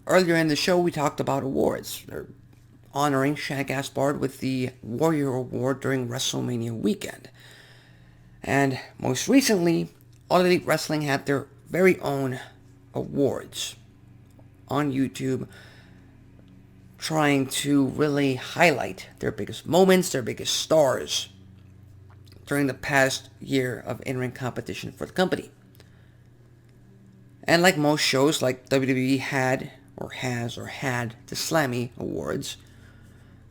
Earlier in the show we talked about awards. They're honoring Shaq Gaspard with the Warrior Award during WrestleMania weekend. And most recently, All Elite Wrestling had their very own awards on YouTube, trying to really highlight their biggest moments, their biggest stars during the past year of in-ring competition for the company. And like most shows, like WWE had or has or had the Slammy Awards,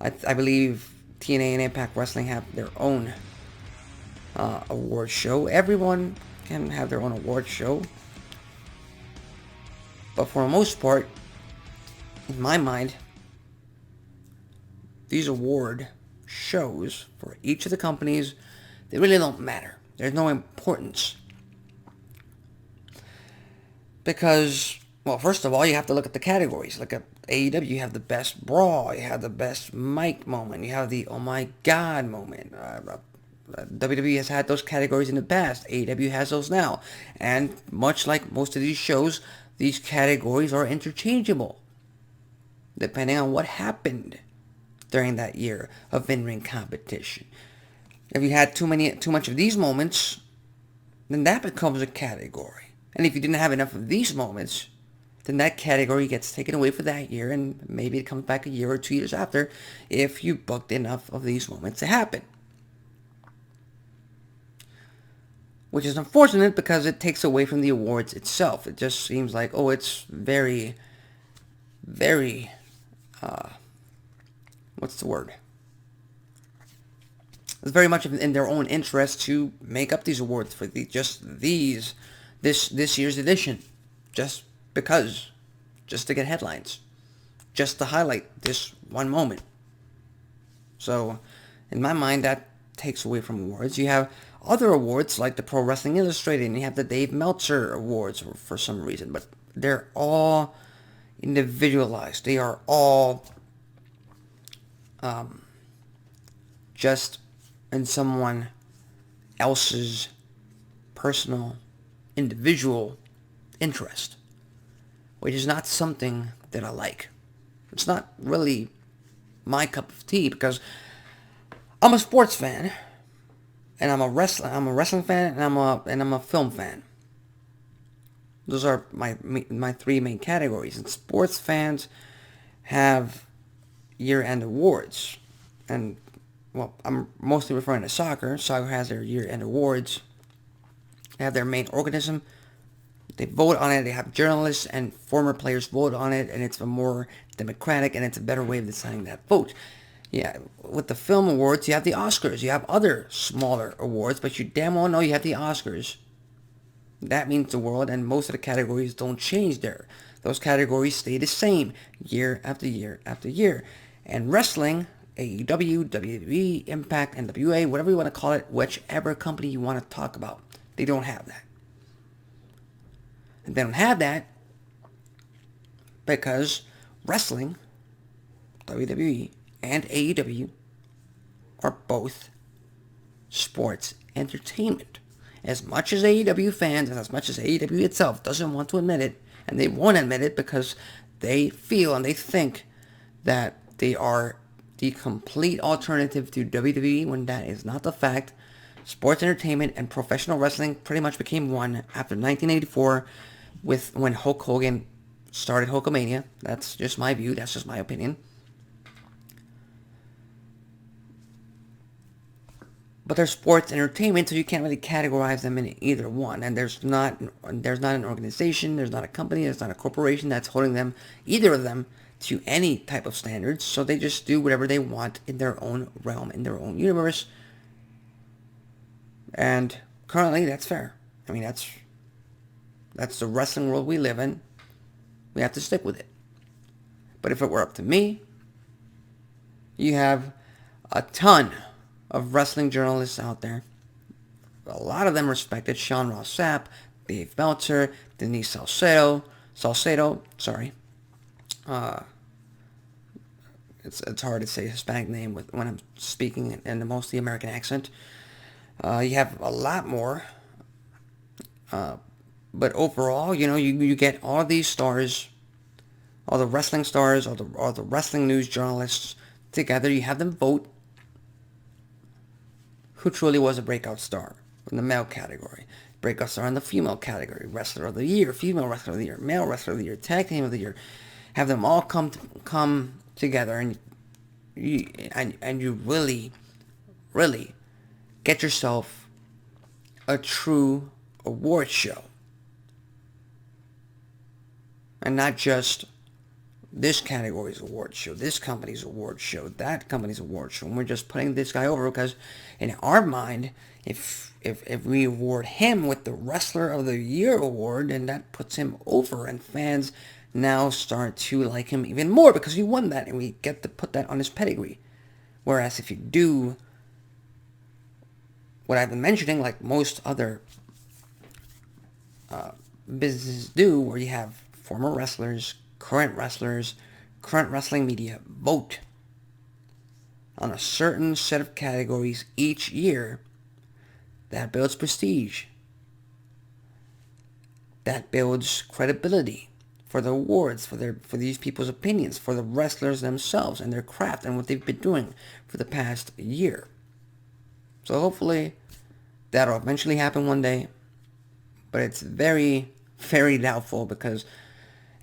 I believe TNA and Impact Wrestling have their own award show. Everyone can have their own award show. But for the most part, in my mind, these award shows for each of the companies, they really don't matter. There's no importance. Because, well, first of all, you have to look at the categories. Look at AEW, you have the best brawl, you have the best mic moment, you have the oh my god moment. WWE has had those categories in the past. AEW has those now. And much like most of these shows, these categories are interchangeable, depending on what happened during that year of in-ring competition. If you had too much of these moments, then that becomes a category. And if you didn't have enough of these moments, then that category gets taken away for that year, and maybe it comes back a year or 2 years after if you booked enough of these moments to happen. Which is unfortunate because it takes away from the awards itself. It just seems like, oh, it's very, very, what's the word? It's very much in their own interest to make up these awards for this year's edition, just because, just to get headlines, just to highlight this one moment. So, in my mind, that takes away from awards. You have other awards like the Pro Wrestling Illustrated, and you have the Dave Meltzer Awards for some reason, but they're all individualized. They are all just in someone else's personal, individual interest, which is not something that I like. It's not really my cup of tea because I'm a sports fan, and I'm a wrestling fan, and I'm a film fan. Those are my three main categories. And sports fans have year-end awards, and well, I'm mostly referring to soccer. Soccer has their year-end awards. They have their main organism. They vote on it. They have journalists and former players vote on it, and it's a more democratic and it's a better way of deciding that vote. Yeah, with the film awards, you have the Oscars. You have other smaller awards, but you damn well know you have the Oscars. That means the world, and most of the categories don't change there. Those categories stay the same year after year after year. And wrestling, AEW, WWE, Impact, NWA, whatever you want to call it, whichever company you want to talk about, they don't have that. And they don't have that because wrestling, WWE, and AEW are both sports entertainment. As much as AEW fans and as much as AEW itself doesn't want to admit it, and they won't admit it because they feel and they think that they are the complete alternative to WWE, when that is not the fact. Sports entertainment and professional wrestling pretty much became one after 1984 when Hulk Hogan started Hulkamania. That's just my view. That's just my opinion. But they're sports entertainment, so you can't really categorize them in either one. And there's not an organization, there's not a company, there's not a corporation that's holding them, either of them, to any type of standards. So they just do whatever they want in their own realm, in their own universe. And currently, that's fair. I mean, that's the wrestling world we live in. We have to stick with it. But if it were up to me, you have a ton of wrestling journalists out there. A lot of them respected. Sean Ross Sapp, Dave Meltzer, Denise Salcedo, sorry. It's hard to say Hispanic name when I'm speaking in the mostly American accent. You have a lot more. But overall, you get all these stars all the wrestling stars, all the wrestling news journalists together. You have them vote who truly was a breakout star in the male category, breakout star in the female category, wrestler of the year, female wrestler of the year, male wrestler of the year, tag team of the year. Have them all come together, and you really get yourself a true award show. And not just this category's award show, this company's award show, that company's award show. And we're just putting this guy over because in our mind, if we award him with the Wrestler of the Year award, then that puts him over, and fans now start to like him even more because he won that, and we get to put that on his pedigree. Whereas if you do what I've been mentioning, like most other businesses do, where you have former wrestlers, current wrestling media vote on a certain set of categories each year, that builds prestige. That builds credibility for the awards, for these people's opinions, for the wrestlers themselves and their craft and what they've been doing for the past year. So hopefully that'll eventually happen one day, but it's very, very doubtful because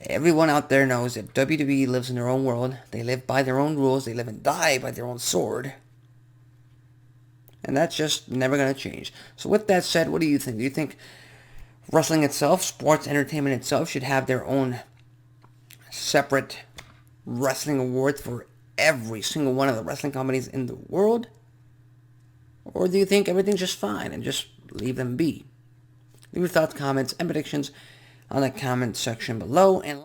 everyone out there knows that WWE lives in their own world. They live by their own rules. They live and die by their own sword. And that's just never going to change. So with that said, what do you think? Do you think wrestling itself, sports entertainment itself, should have their own separate wrestling awards for every single one of the wrestling companies in the world? Or do you think everything's just fine and just leave them be? Leave your thoughts, comments, and predictions on the comment section below. And